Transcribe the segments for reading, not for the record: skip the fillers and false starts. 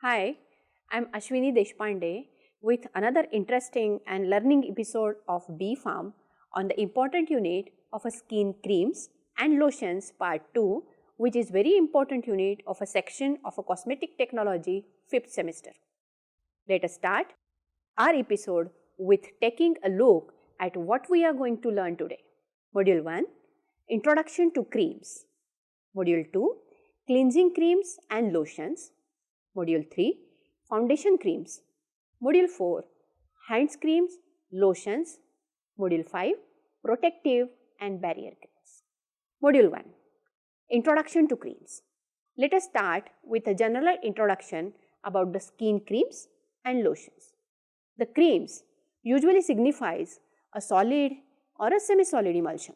Hi, I'm Ashwini Deshpande with another interesting and learning episode of B.Pharm on the important unit of a skin creams and lotions part 2, which is very important unit of a section of a cosmetic technology 5th semester. Let us start our episode with taking a look at what we are going to learn today. Module 1, Introduction to Creams. Module 2, Cleansing Creams and Lotions. Module 3, Foundation Creams. Module 4, Hands Creams, Lotions. Module 5, Protective and Barrier Creams. Module 1, Introduction to Creams. Let us start with a general introduction about the skin creams and lotions. The creams usually signifies a solid or a semi-solid emulsion.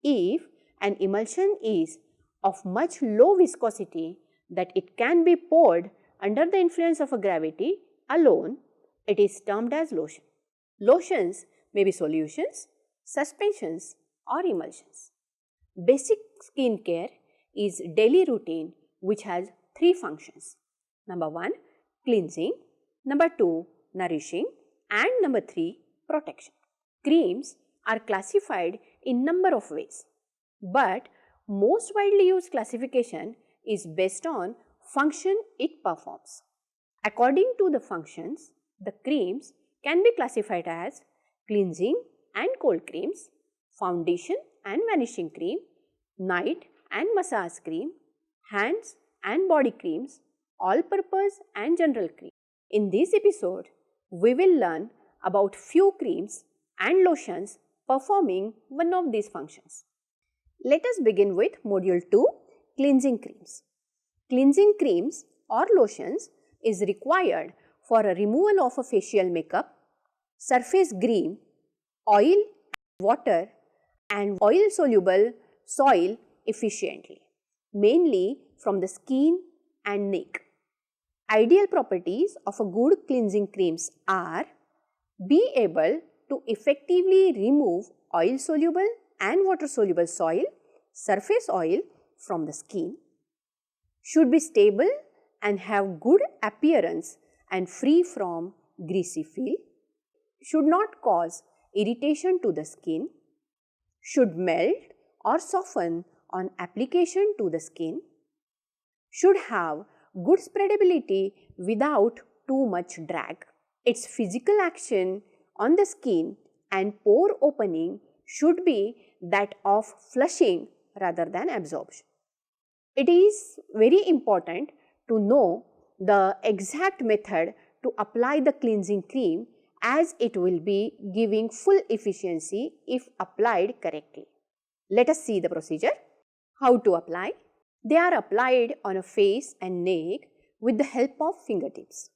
If an emulsion is of much low viscosity that it can be poured under the influence of a gravity alone, it is termed as lotion. Lotions may be solutions, suspensions or emulsions. Basic skin care is daily routine which has 3 functions. Number 1, cleansing. Number 2, nourishing. And number 3, protection. Creams are classified in number of ways, but most widely used classification is based on function it performs. According to the functions, the creams can be classified as cleansing and cold creams, foundation and vanishing cream, night and massage cream, hands and body creams, all-purpose and general cream. In this episode, we will learn about few creams and lotions performing one of these functions. Let us begin with Module 2, Cleansing Creams. Cleansing creams or lotions is required for a removal of a facial makeup, surface grime, oil, water and oil-soluble soil efficiently, mainly from the skin and neck. Ideal properties of a good cleansing creams are be able to effectively remove oil-soluble and water-soluble soil, surface oil from the skin, should be stable and have good appearance and free from greasy feel, should not cause irritation to the skin, should melt or soften on application to the skin, should have good spreadability without too much drag. Its physical action on the skin and pore opening should be that of flushing rather than absorption. It is very important to know the exact method to apply the cleansing cream, as it will be giving full efficiency if applied correctly. Let us see the procedure. How to apply? They are applied on a face and neck with the help of fingertips.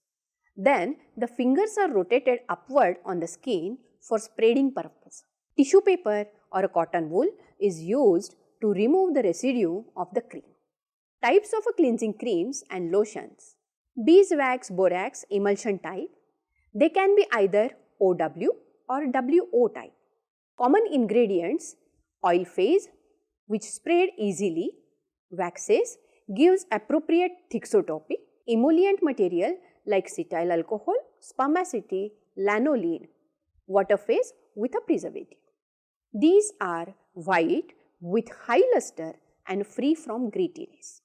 Then the fingers are rotated upward on the skin for spreading purpose. Tissue paper or a cotton wool is used to remove the residue of the cream. Types of cleansing creams and lotions. Beeswax borax emulsion type. They can be either OW or WO type. Common ingredients: oil phase, which spread easily, waxes, gives appropriate thixotropy, emollient material like cetyl alcohol, spermaceti, lanolin, water phase with a preservative. These are white with high luster and free from grittiness.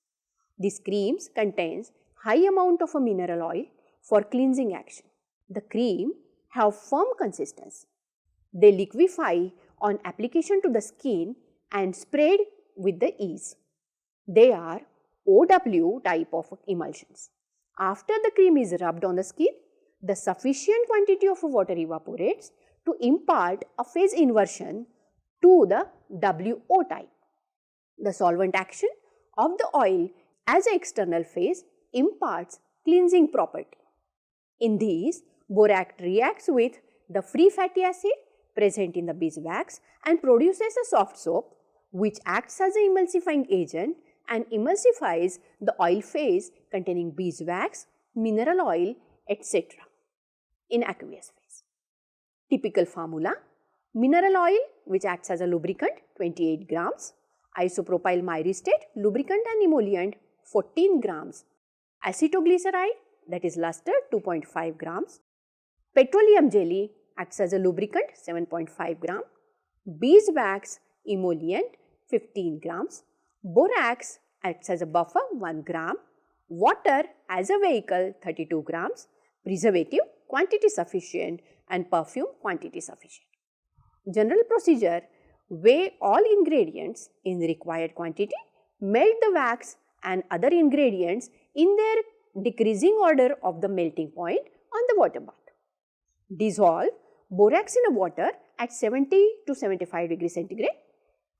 These creams contains high amount of a mineral oil for cleansing action. The cream have firm consistency. They liquefy on application to the skin and spread with the ease. They are OW type of emulsions. After the cream is rubbed on the skin, the sufficient quantity of water evaporates to impart a phase inversion to the WO type. The solvent action of the oil as an external phase imparts cleansing property. In these, borax reacts with the free fatty acid present in the beeswax and produces a soft soap which acts as an emulsifying agent and emulsifies the oil phase containing beeswax, mineral oil, etc. in aqueous phase. Typical formula: mineral oil which acts as a lubricant 28 grams, isopropyl myristate lubricant and emollient 14 grams, acetoglyceride that is luster 2.5 grams, petroleum jelly acts as a lubricant 7.5 gram, beeswax emollient 15 grams, borax acts as a buffer 1 gram, water as a vehicle 32 grams, preservative quantity sufficient and perfume quantity sufficient. General procedure: weigh all ingredients in the required quantity, melt the wax and other ingredients in their decreasing order of the melting point on the water bath. Dissolve borax in a water at 70 to 75 degrees centigrade.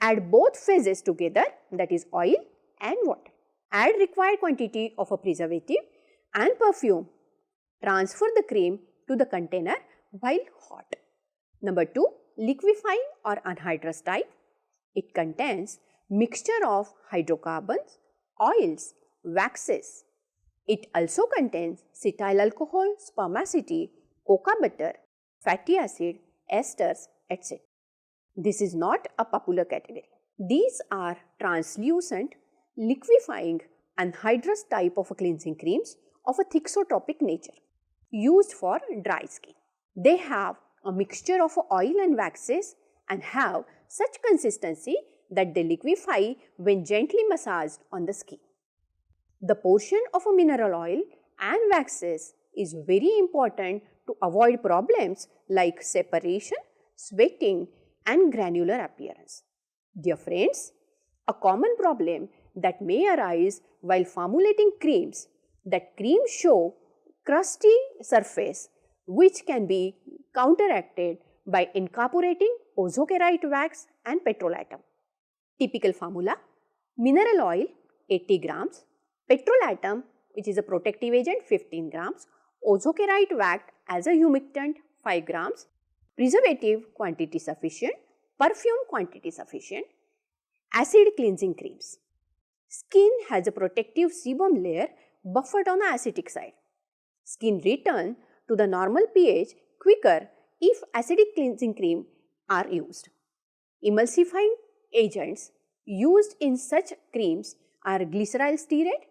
Add both phases together, that is oil and water. Add required quantity of a preservative and perfume. Transfer the cream to the container while hot. Number 2, liquefying or anhydrous type. It contains mixture of hydrocarbons, oils, waxes. It also contains cetyl alcohol, spermaceti, cocoa butter, fatty acid, esters, etc. This is not a popular category. These are translucent, liquefying, anhydrous type of cleansing creams of a thixotropic nature used for dry skin. They have a mixture of oil and waxes and have such consistency that they liquefy when gently massaged on the skin. The portion of a mineral oil and waxes is very important to avoid problems like separation, sweating and granular appearance. Dear friends, a common problem that may arise while formulating creams, that creams show crusty surface which can be counteracted by incorporating ozokerite wax and petrol atom. Typical formula: mineral oil 80 grams, petrol atom which is a protective agent 15 grams, ozokerite wax as a humectant 5 grams, preservative quantity sufficient, perfume quantity sufficient, acid cleansing creams. Skin has a protective sebum layer buffered on the acidic side. Skin return to the normal pH quicker if acidic cleansing cream are used. Emulsifying agents used in such creams are glyceryl stearate,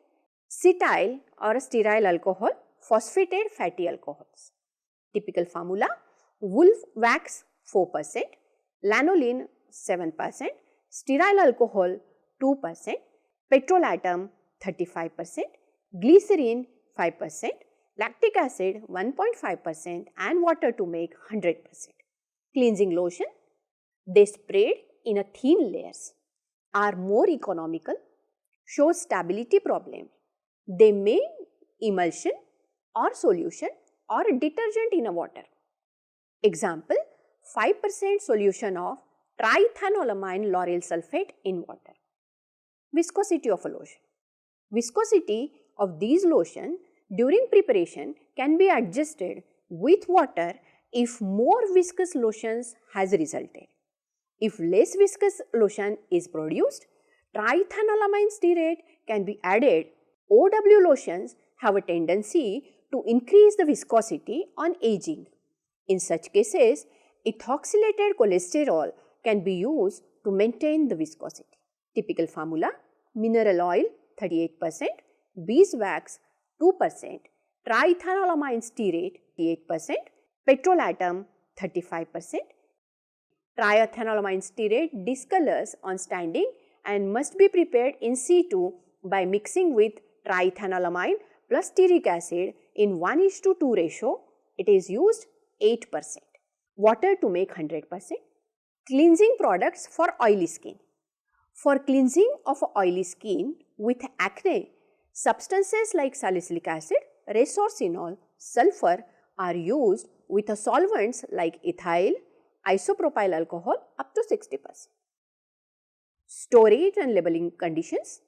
cetyl or stearyl alcohol, phosphated fatty alcohols. Typical formula: wolf wax 4%, lanolin 7%, stearyl alcohol 2%, petrol atom 35%, glycerin 5%, lactic acid 1.5% and water to make 100%. Cleansing lotion: they spread in a thin layers, are more economical, show stability problem. They may emulsion or solution or detergent in a water. Example: 5% solution of trithanolamine lauryl sulfate in water. Viscosity of a lotion: viscosity of these lotion during preparation can be adjusted with water if more viscous lotions has resulted. If less viscous lotion is produced, trithanolamine stearate can be added. OW lotions have a tendency to increase the viscosity on aging. In such cases, ethoxylated cholesterol can be used to maintain the viscosity. Typical formula: mineral oil 38%, beeswax 2%, trithanolamine stearate 8%, petrol atom 35%. Trithanolamine stearate discolors on standing and must be prepared in situ by mixing with trithanolamine plus stearic acid in 1:2 ratio. It is used 8%. Water to make 100%. Cleansing products for oily skin. For cleansing of oily skin with acne, substances like salicylic acid, resorcinol, sulfur are used with a solvents like ethyl, isopropyl alcohol up to 60%. Storage and labeling conditions.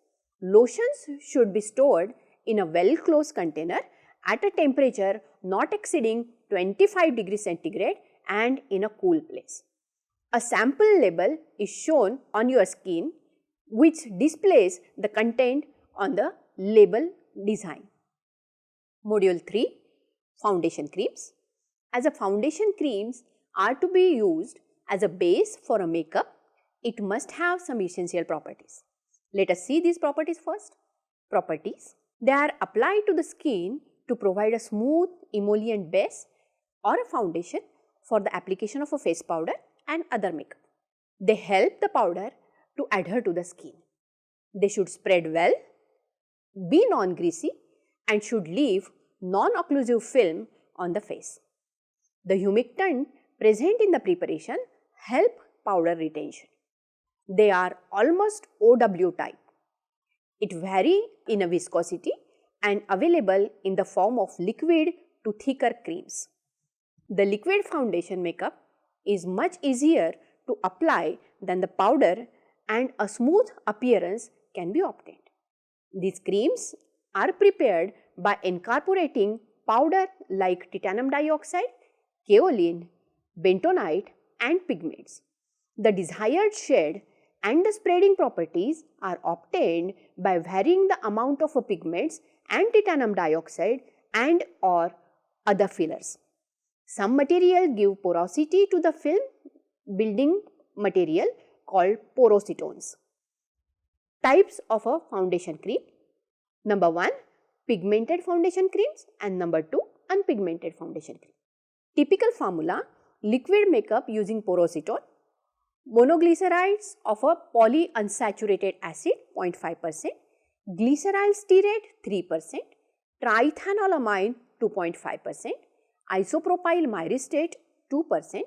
Lotions should be stored in a well-closed container at a temperature not exceeding 25 degrees centigrade and in a cool place. A sample label is shown on your skin which displays the content on the label design. Module 3, Foundation Creams. As a foundation creams are to be used as a base for a makeup, it must have some essential properties. Let us see these properties first. Properties. They are applied to the skin to provide a smooth emollient base or a foundation for the application of a face powder and other makeup. They help the powder to adhere to the skin. They should spread well, be non-greasy and should leave non-occlusive film on the face. The humectant present in the preparation help powder retention. They are almost OW type. It vary in a viscosity and available in the form of liquid to thicker creams. The liquid foundation makeup is much easier to apply than the powder and a smooth appearance can be obtained. These creams are prepared by incorporating powder like titanium dioxide, kaolin, bentonite and pigments. The desired shade and the spreading properties are obtained by varying the amount of pigments and titanium dioxide and or other fillers. Some material give porosity to the film building material called porositones. Types of a foundation cream. Number 1, pigmented foundation creams and number 2, unpigmented foundation cream. Typical formula, liquid makeup using porositone, monoglycerides of a polyunsaturated acid 0.5%, glyceryl stearate 3%, triethanolamine 2.5%, isopropyl myristate 2%,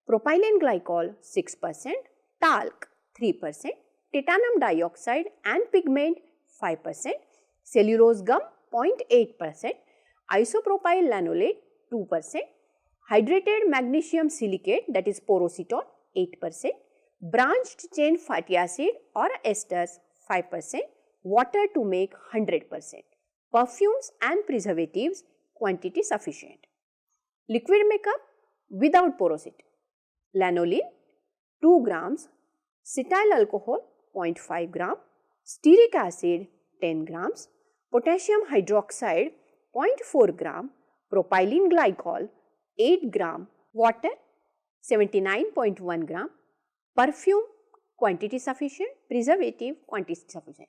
propylene glycol 6%, talc 3%, titanium dioxide and pigment 5%, cellulose gum 0.8%, isopropyl lanolate 2%, hydrated magnesium silicate that is porositone 8%, branched chain fatty acid or esters 5%, water to make 100%, perfumes and preservatives quantity sufficient. Liquid makeup without porosity. Lanolin 2 grams, cetyl alcohol 0.5 gram, stearic acid 10 grams, potassium hydroxide 0.4 gram, propylene glycol 8 gram, water 79.1 gram, perfume quantity sufficient, preservative quantity sufficient.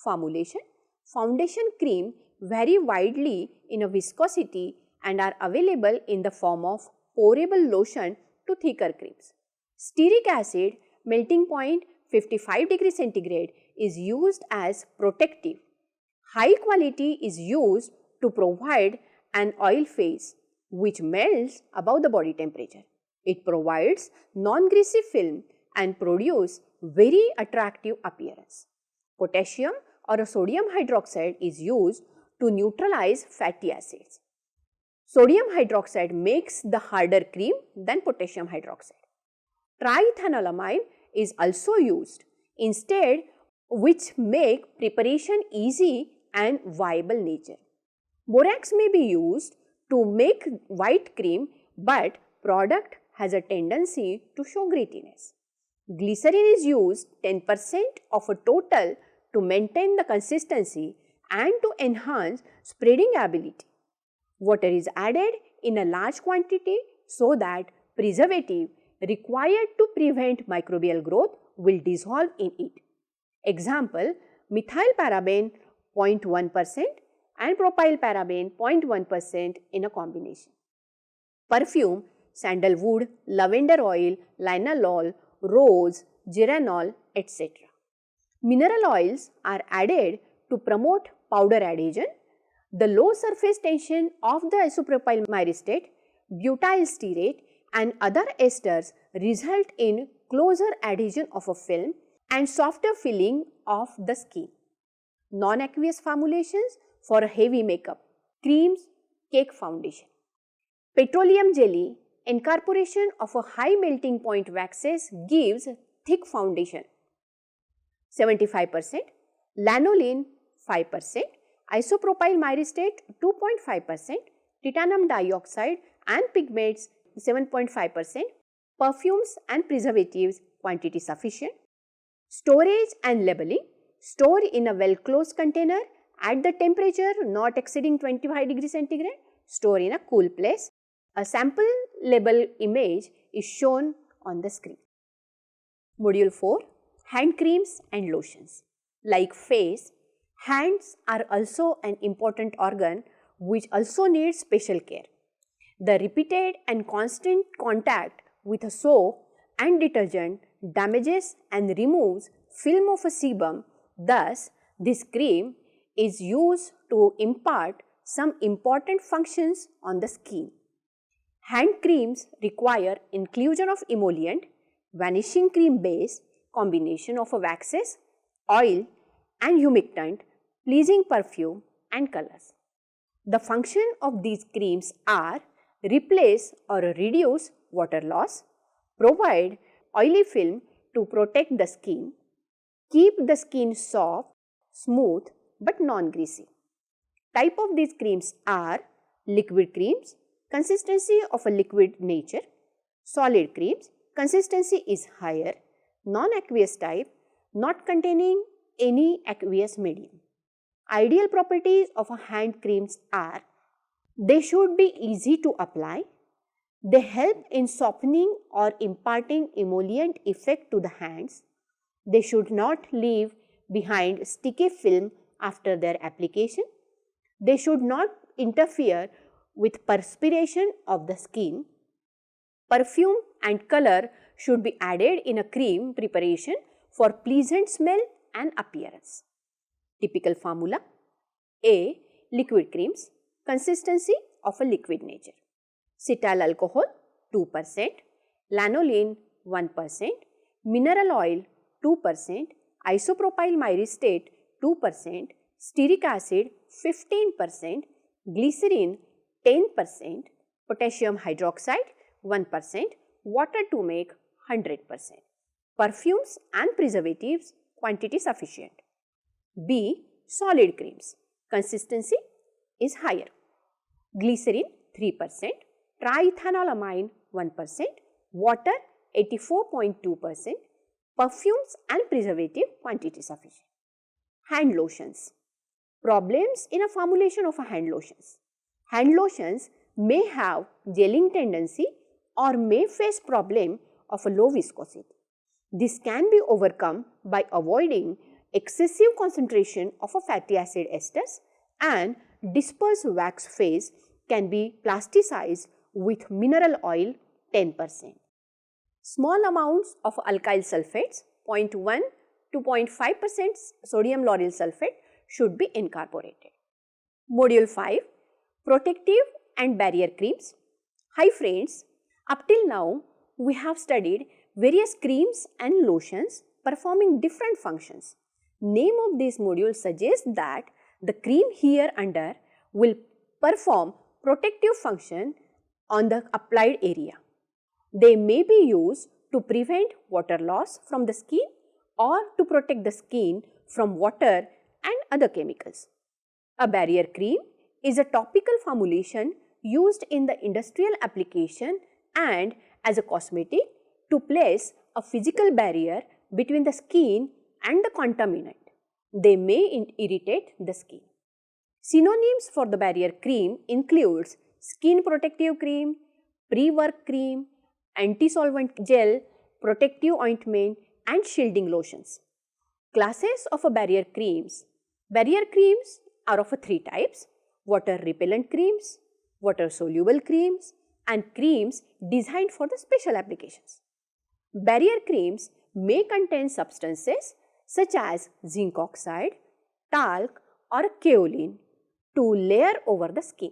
Formulation. Foundation cream vary widely in a viscosity and are available in the form of pourable lotion to thicker creams. Stearic acid melting point 55 degrees centigrade is used as protective. High quality is used to provide an oil phase which melts above the body temperature. It provides non-greasy film and produce very attractive appearance. Potassium or a sodium hydroxide is used to neutralize fatty acids. Sodium hydroxide makes the harder cream than potassium hydroxide. Triethanolamine is also used instead, which make preparation easy and viable nature. Borax may be used to make white cream, but product has a tendency to show grittiness. Glycerin is used 10% of a total to maintain the consistency and to enhance spreading ability. Water is added in a large quantity so that preservative required to prevent microbial growth will dissolve in it. Example, methylparaben 0.1% and propylparaben 0.1% in a combination. Perfume, sandalwood, lavender oil, linalool, rose, geranol, etc. Mineral oils are added to promote powder adhesion. The low surface tension of the isopropyl myristate, butyl stearate and other esters result in closer adhesion of a film and softer filling of the skin. Non-aqueous formulations for a heavy makeup, creams, cake foundation. Petroleum jelly, incorporation of a high melting point waxes gives thick foundation 75%, lanolin 5%, isopropyl myristate 2.5%, titanium dioxide and pigments 7.5%, perfumes and preservatives quantity sufficient. Storage and labeling, store in a well closed container at the temperature not exceeding 25 degrees centigrade, store in a cool place. A sample label image is shown on the screen. Module 4, hand creams and lotions. Like face, hands are also an important organ which also needs special care. The repeated and constant contact with a soap and detergent damages and removes film of a sebum. Thus, this cream is used to impart some important functions on the skin. Hand creams require inclusion of emollient, vanishing cream base, combination of waxes, oil and humectant, pleasing perfume and colors. The function of these creams are replace or reduce water loss, provide oily film to protect the skin, keep the skin soft, smooth but non-greasy. Type of these creams are liquid creams, consistency of a liquid nature, solid creams, consistency is higher, non-aqueous type, not containing any aqueous medium. Ideal properties of a hand creams are they should be easy to apply, they help in softening or imparting emollient effect to the hands, they should not leave behind sticky film after their application, they should not interfere with perspiration of the skin, perfume and color should be added in a cream preparation for pleasant smell and appearance. Typical formula: A. Liquid creams, consistency of a liquid nature. Cetyl alcohol 2%, lanolin 1%, mineral oil 2%, isopropyl myristate 2%, stearic acid 15%, glycerin 10%, potassium hydroxide 1%, water to make 100%. Perfumes and preservatives quantity sufficient. B. Solid creams, consistency is higher. Glycerin 3%, triethanolamine 1%, water 84.2%, perfumes and preservative quantity sufficient. Hand lotions. Problems in a formulation of a hand lotions. Hand lotions may have gelling tendency or may face problem of a low viscosity. This can be overcome by avoiding excessive concentration of a fatty acid esters, and dispersed wax phase can be plasticized with mineral oil 10%. Small amounts of alkyl sulfates 0.1 to 0.5% sodium lauryl sulfate should be incorporated. Module 5, Protective and Barrier Creams. Hi friends, up till now we have studied various creams and lotions performing different functions. Name of this module suggests that the cream here under will perform protective function on the applied area. They may be used to prevent water loss from the skin or to protect the skin from water and other chemicals. A barrier cream is a topical formulation used in the industrial application and as a cosmetic to place a physical barrier between the skin and the contaminant. They may irritate the skin. Synonyms for the barrier cream includes skin protective cream, pre-work cream, anti-solvent gel, protective ointment and shielding lotions. Classes of a barrier creams. Barrier creams are of three types: water repellent creams, water soluble creams and creams designed for the special applications. Barrier creams may contain substances such as zinc oxide, talc or kaolin to layer over the skin.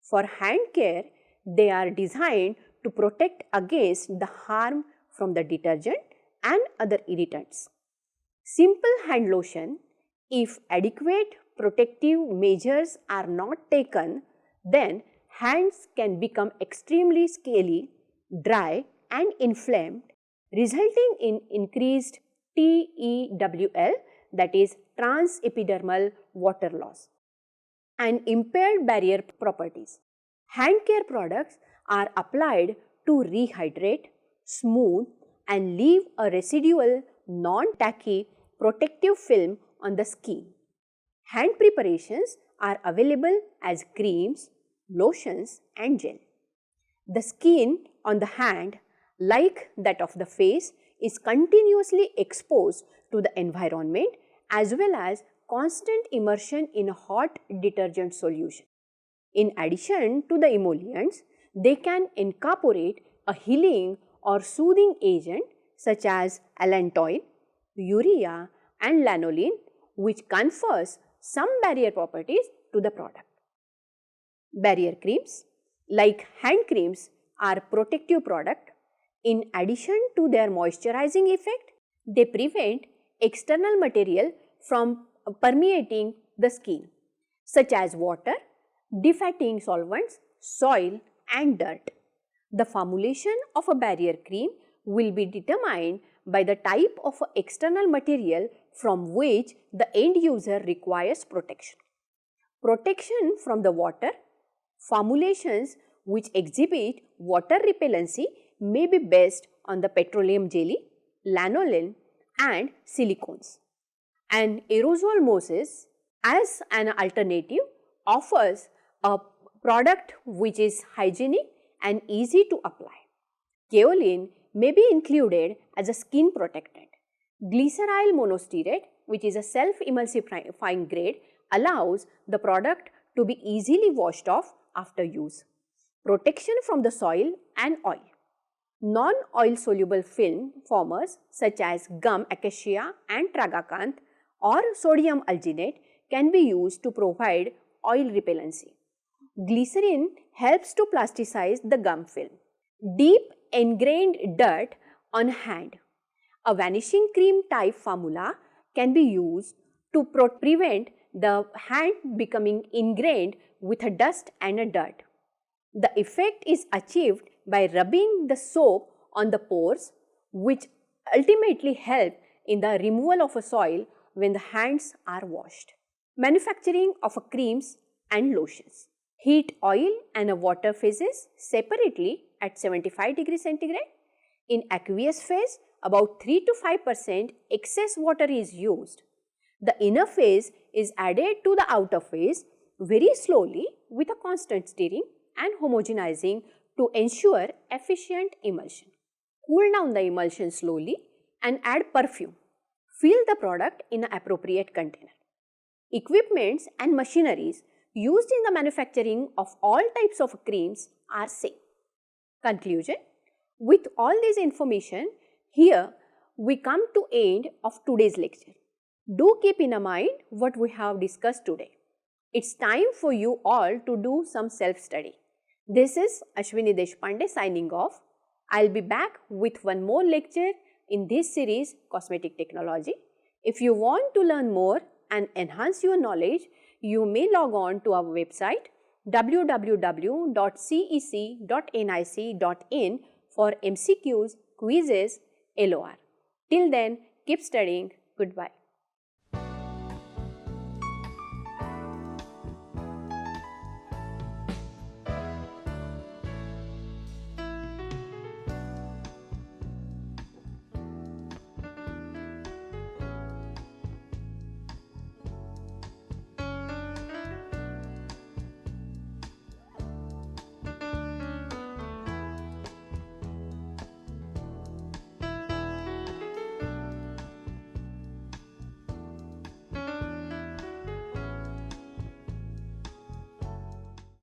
For hand care, they are designed to protect against the harm from the detergent and other irritants. Simple hand lotion, if adequate protective measures are not taken, then hands can become extremely scaly, dry and inflamed, resulting in increased TEWL, that is transepidermal water loss, and impaired barrier properties. Hand care products are applied to rehydrate, smooth and leave a residual non-tacky protective film on the skin. Hand preparations are available as creams, lotions and gel. The skin on the hand, like that of the face, is continuously exposed to the environment as well as constant immersion in a hot detergent solution. In addition to the emollients, they can incorporate a healing or soothing agent such as allantoin, urea and lanolin, which confers some barrier properties to the product. Barrier creams, like hand creams, are protective product. In addition to their moisturizing effect, they prevent external material from permeating the skin, such as water, defatting solvents, soil and dirt. The formulation of a barrier cream will be determined by the type of external material from which the end user requires protection. Protection from the water, formulations which exhibit water repellency may be based on the petroleum jelly, lanolin and silicones. And aerosol mousse as an alternative offers a product which is hygienic and easy to apply. Kaolin may be included as a skin protectant. Glyceryl monostearate, which is a self-emulsifying grade, allows the product to be easily washed off after use. Protection from the soil and oil. Non-oil soluble film formers such as gum acacia and tragacanth or sodium alginate can be used to provide oil repellency. Glycerin helps to plasticize the gum film. Deep ingrained dirt on hand. A vanishing cream type formula can be used to prevent the hand becoming ingrained with a dust and a dirt. The effect is achieved by rubbing the soap on the pores, which ultimately help in the removal of a soil when the hands are washed. Manufacturing of creams and lotions. Heat oil and water phases separately at 75 degrees centigrade. In aqueous phase, about 3 to 5% excess water is used. The inner phase is added to the outer phase very slowly with a constant stirring and homogenizing to ensure efficient emulsion. Cool down the emulsion slowly and add perfume. Fill the product in an appropriate container. Equipments and machineries used in the manufacturing of all types of creams are same. Conclusion: with all this information, here we come to end of today's lecture. Do keep in mind what we have discussed today. It's time for you all to do some self-study. This is Ashwini Deshpande signing off. I'll be back with one more lecture in this series, Cosmetic Technology. If you want to learn more and enhance your knowledge, you may log on to our website www.cec.nic.in for MCQs, quizzes, LOR. Till then, keep studying. Goodbye.